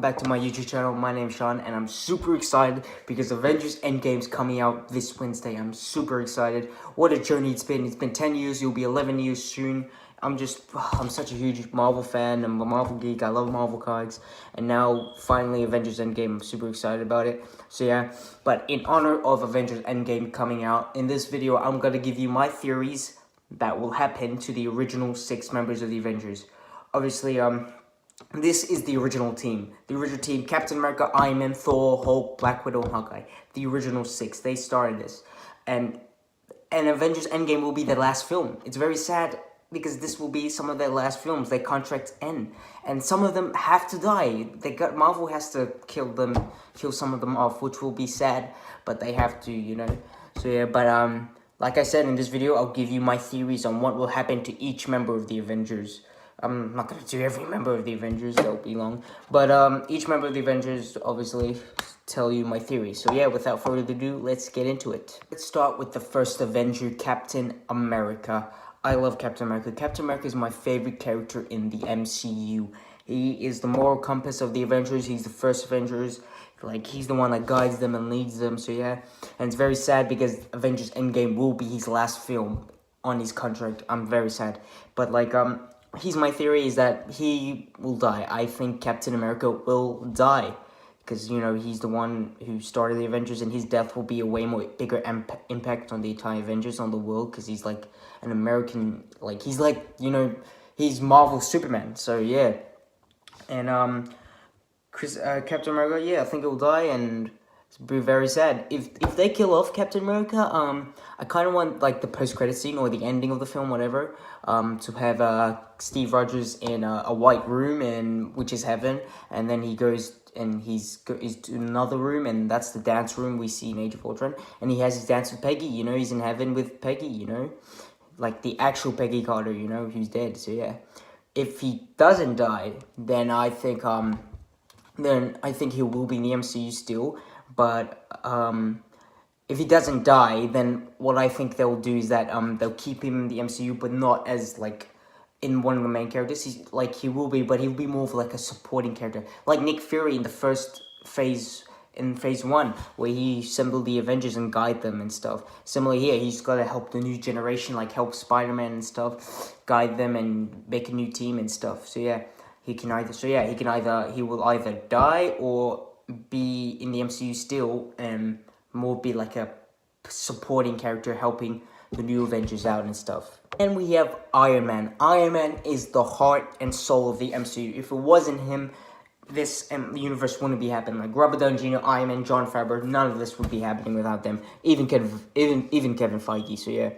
welcome back to my YouTube channel. My name's Sean, and I'm super excited because Avengers Endgame is coming out this Wednesday. I'm super excited. What a journey it's been. It's been 10 years. It'll be 11 years soon. I'm such a huge Marvel fan. I'm a Marvel geek. I love Marvel comics. And now, finally, Avengers Endgame. I'm super excited about it. So, yeah. But in honor of Avengers Endgame coming out, in this video, I'm going to give you my theories that will happen to the original 6 members of the Avengers. Obviously, this is the original team. The original team, Captain America, Iron Man, Thor, Hulk, Black Widow, and Hawkeye. The original 6. They started this. And Avengers Endgame will be their last film. It's very sad because this will be some of their last films. Their contracts end. And some of them have to die. Marvel has to kill some of them off, which will be sad. But they have to, you know. So yeah, but like I said in this video, I'll give you my theories on what will happen to each member of the Avengers. I'm not going to do every member of the Avengers, that'll be long. But each member of the Avengers, obviously, tell you my theory. So yeah, without further ado, let's get into it. Let's start with the first Avenger, Captain America. I love Captain America. Captain America is my favorite character in the MCU. He is the moral compass of the Avengers. He's the first Avengers. Like, he's the one that guides them and leads them. So yeah, and it's very sad because Avengers Endgame will be his last film on his contract. I'm very sad. But like, my theory is that he will die. I think Captain America will die. Because, you know, he's the one who started the Avengers, and his death will be a way more bigger impact on the entire Avengers, on the world, because he's like an American, like, he's like, you know, he's Marvel Superman. So yeah. And Captain America, yeah, I think he'll die, and it's be very sad. If they kill off Captain America, I kind of want, like, the post-credit scene or the ending of the film, whatever, to have Steve Rogers in a white room, which is heaven, and then he goes and he's to another room, and that's the dance room we see in Age of Ultron, and he has his dance with Peggy, you know, he's in heaven with Peggy, you know, like the actual Peggy Carter, you know, who's dead. So yeah, if he doesn't die, then I think he will be in the MCU still. But if he doesn't die, then what I think they'll do is that they'll keep him in the MCU, but not as, like, in one of the main characters. He will be, but he'll be more of like a supporting character, like Nick Fury in the first phase, in phase 1, where he assembled the Avengers and guide them and stuff. Similarly here, he's got to help the new generation, like help Spider-Man and stuff, guide them and make a new team and stuff. So yeah, he will either die or be in the MCU still, and more be like a supporting character helping the new Avengers out and stuff. And we have Iron Man. Iron Man is the heart and soul of the MCU. If it wasn't him, this universe wouldn't be happening. Like Robert Downey Jr., Iron Man, Jon Favreau, none of this would be happening without them. Even Kevin Feige. So yeah.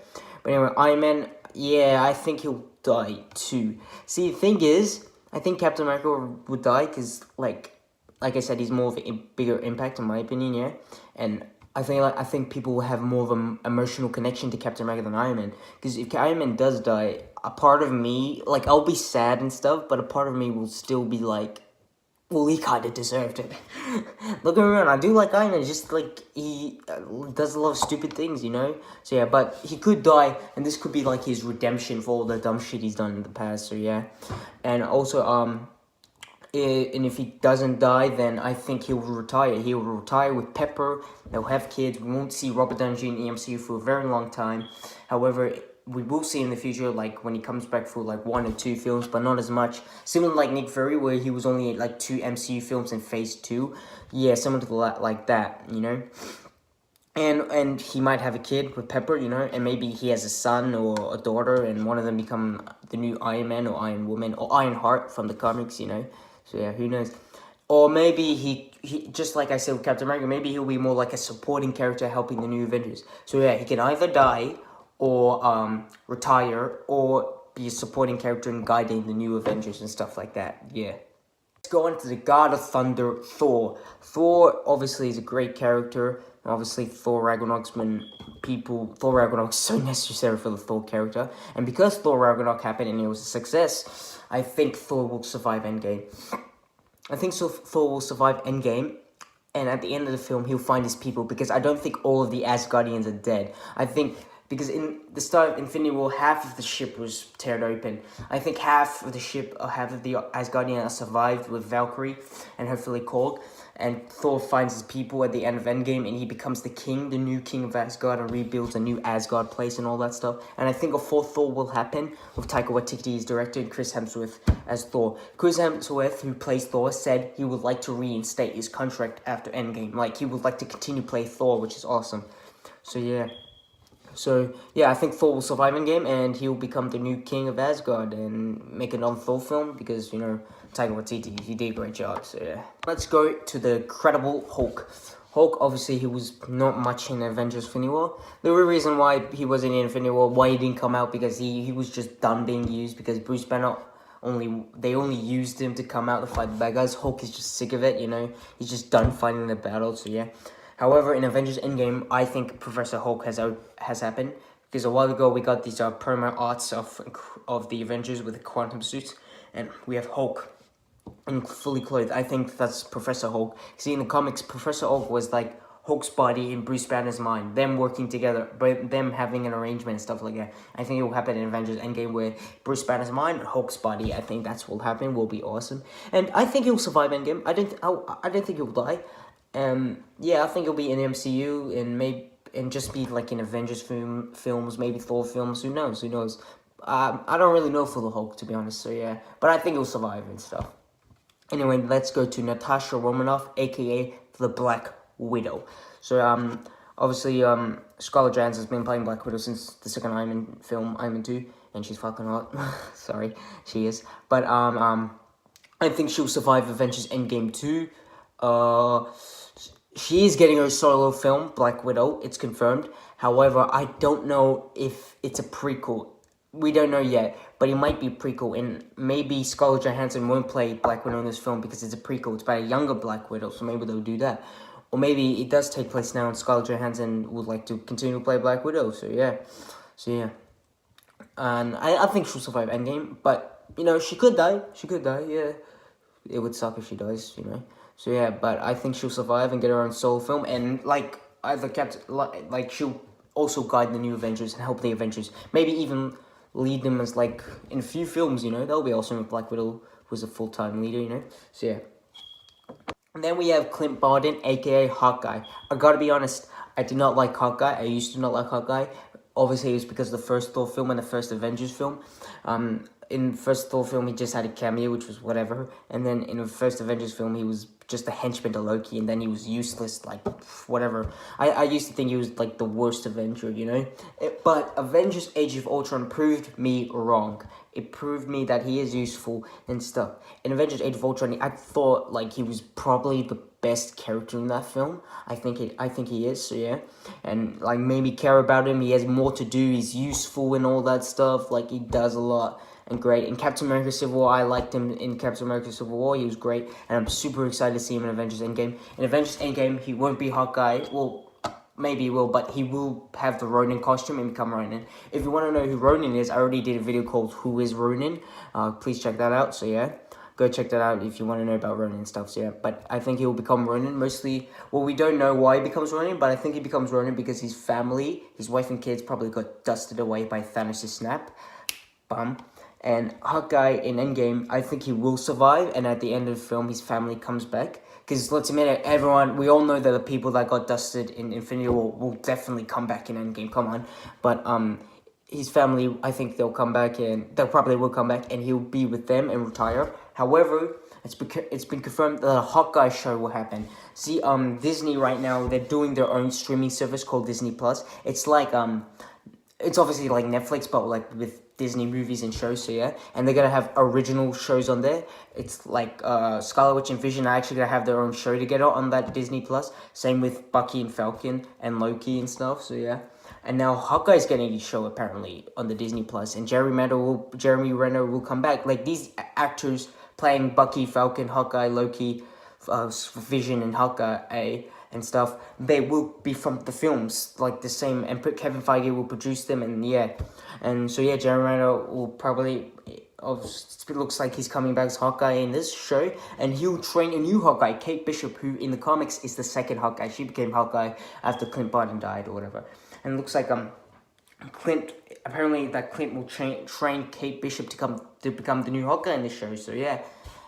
But anyway, Iron Man, yeah, I think he'll die too. See, the thing is, I think Captain America would die because, like I said, he's more of a bigger impact in my opinion, yeah. And I think people will have more of an emotional connection to Captain America than Iron Man. Because if Iron Man does die, a part of me, like, I'll be sad and stuff, but a part of me will still be like, well, he kind of deserved it. Don't get me wrong, I do like Iron Man, just like, he does a lot of stupid things, you know? So yeah, but he could die, and this could be like his redemption for all the dumb shit he's done in the past, so yeah. And also, and if he doesn't die, then I think he will retire. He will retire with Pepper. They'll have kids. We won't see Robert Downey Jr. in the MCU for a very long time. However, we will see in the future, like, when he comes back for, like, 1 or 2 films, but not as much. Similar like Nick Fury, where he was only in, like, 2 MCU films in Phase 2. Yeah, similar to like that, you know? And he might have a kid with Pepper, you know, and maybe he has a son or a daughter, and one of them become the new Iron Man or Iron Woman or Iron Heart from the comics, you know? So yeah, who knows? Or maybe he just like I said with Captain America, maybe he'll be more like a supporting character helping the new Avengers. So yeah, he can either die or retire or be a supporting character and guiding the new Avengers and stuff like that. Yeah. Let's go on to the God of Thunder, Thor. Thor obviously is a great character. Obviously, Thor Ragnarok's so necessary for the Thor character. And because Thor Ragnarok happened and it was a success, I think Thor will survive Endgame. Thor will survive Endgame, and at the end of the film, he'll find his people, because I don't think all of the Asgardians are dead. I think because in the start of Infinity War, half of the ship was teared open. I think half of the ship, or half of the Asgardians survived with Valkyrie and hopefully Korg. And Thor finds his people at the end of Endgame, and he becomes the king, the new king of Asgard, and rebuilds a new Asgard place and all that stuff. And I think a fourth Thor will happen with Taika Waititi's director and Chris Hemsworth as Thor. Chris Hemsworth, who plays Thor, said he would like to reinstate his contract after Endgame. Like, he would like to continue play Thor, which is awesome. So yeah, I think Thor will survive Endgame, and he will become the new king of Asgard and make another Thor film because, you know, Taika Waititi, he did a great job. So yeah, let's go to the Incredible Hulk. Hulk, obviously, he was not much in Avengers Infinity War. The real reason why he wasn't in Infinity War, why he didn't come out, because he was just done being used, because Bruce Banner they only used him to come out to fight the bad guys. Hulk is just sick of it, you know. He's just done fighting the battle, so yeah. However, in Avengers Endgame, I think Professor Hulk has happened, because a while ago we got these promo arts of the Avengers with the quantum suits, and we have Hulk and fully clothed. I think that's Professor Hulk. See, in the comics, Professor Hulk was like Hulk's body in Bruce Banner's mind, them working together, but them having an arrangement and stuff like that. I think it will happen in Avengers Endgame where Bruce Banner's mind and Hulk's body, I think that's what will happen, will be awesome. And I think he'll survive Endgame. I don't think he'll die. Yeah, I think he'll be in the MCU and just be like in Avengers films, maybe Thor films, who knows. I don't really know for the Hulk, to be honest, so yeah. But I think he'll survive and stuff. Anyway, let's go to Natasha Romanoff, aka the Black Widow. So, obviously, Scarlett Johansson's been playing Black Widow since the second Iron Man film, Iron Man 2, and she's fucking hot. Sorry, she is. But, I think she'll survive Avengers Endgame 2. She is getting her solo film, Black Widow, it's confirmed. However, I don't know if it's a prequel. We don't know yet, but it might be a prequel, and maybe Scarlett Johansson won't play Black Widow in this film because it's a prequel. It's about a younger Black Widow, so maybe they'll do that. Or maybe it does take place now, and Scarlett Johansson would like to continue to play Black Widow, so yeah. And I think she'll survive Endgame, but, you know, she could die, yeah. It would suck if she dies, you know. So yeah, but I think she'll survive and get her own solo film, and like she'll also guide the new Avengers and help the Avengers. Maybe even lead them as like in a few films, you know. That'll be awesome if Black Widow was a full-time leader, you know. So yeah. And then we have Clint Barton, aka Hawkeye. I gotta be honest, I do not like Hawkeye. I used to not like Hawkeye. Obviously, it was because of the first Thor film and the first Avengers film. In the first Thor film, he just had a cameo, which was whatever. And then in the first Avengers film, he was just a henchman to Loki, and then he was useless, like, whatever. I used to think he was, like, the worst Avenger, you know? But Avengers Age of Ultron proved me wrong. It proved me that he is useful and stuff. In Avengers Age of Ultron, I thought, like, he was probably the best character in that film. I think he is, so yeah. And, like, made me care about him. He has more to do. He's useful and all that stuff. Like, he does a lot. And great. In Captain America Civil War, I liked him in Captain America Civil War. He was great. And I'm super excited to see him in Avengers Endgame. In Avengers Endgame, he won't be Hawkeye. Well, maybe he will, but he will have the Ronin costume and become Ronin. If you want to know who Ronin is, I already did a video called Who is Ronin? Please check that out. So yeah, go check that out if you want to know about Ronin and stuff. So yeah, but I think he will become Ronin mostly. Well, we don't know why he becomes Ronin, but I think he becomes Ronin because his family, his wife and kids probably got dusted away by Thanos' snap. Bum. And Hawkeye in Endgame, I think he will survive, and at the end of the film, his family comes back. Because let's admit it, we all know that the people that got dusted in Infinity War will definitely come back in Endgame, come on. But his family, I think they'll come back, and they probably will come back, and he'll be with them and retire. However, it's been confirmed that a Hawkeye show will happen. See, Disney right now, they're doing their own streaming service called Disney+. It's like, it's obviously like Netflix, but like with Disney movies and shows, so yeah. And they're gonna have original shows on there. It's like Scarlet Witch and Vision are actually gonna have their own show together on that Disney+. Same with Bucky and Falcon and Loki and stuff, so yeah. And now Hawkeye's getting a show apparently on the Disney+. And Jeremy Renner will come back. Like these actors playing Bucky, Falcon, Hawkeye, Loki, Vision and Hawkeye and stuff, they will be from the films, like the same, and Kevin Feige will produce them, and yeah. And so yeah, Jeremy Renner will probably, it looks like he's coming back as Hawkeye in this show, and he'll train a new Hawkeye, Kate Bishop, who in the comics is the second Hawkeye. She became Hawkeye after Clint Barton died or whatever. And it looks like Clint, apparently that Clint will train Kate Bishop to become the new Hawkeye in the show. So yeah,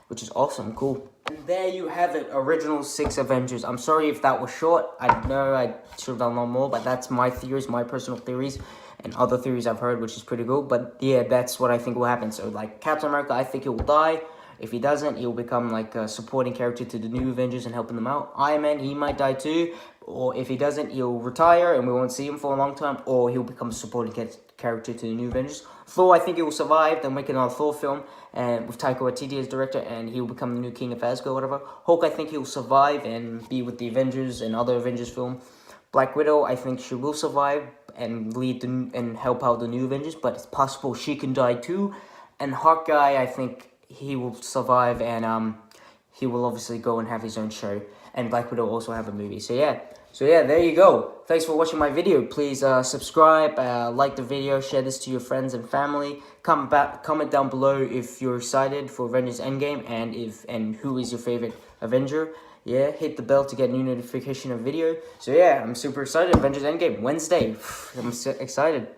which is awesome, cool. And there you have it, original 6 Avengers. I'm sorry if that was short. I know I should have done a lot more, but that's my theories, my personal theories, and other theories I've heard, which is pretty cool. But yeah, that's what I think will happen. So like Captain America, I think he will die. If he doesn't, he'll become like a supporting character to the new Avengers and helping them out. Iron Man, he might die too. Or if he doesn't, he'll retire and we won't see him for a long time. Or he'll become a supporting character to the new Avengers. Thor, I think he will survive. They'll make another Thor film and with Taika Waititi as director, and he'll become the new King of Asgard, whatever. Hulk, I think he'll survive and be with the Avengers and other Avengers film. Black Widow, I think she will survive and and help out the new Avengers, but it's possible she can die too. And Hawkeye, I think he will survive, and he will obviously go and have his own show. And Black Widow also have a movie. So yeah, there you go. Thanks for watching my video. Please subscribe, like the video, share this to your friends and family. Comment down below if you're excited for Avengers Endgame and who is your favorite Avenger. Yeah, hit the bell to get new notification of video. So yeah, I'm super excited. Avengers Endgame Wednesday. I'm so excited.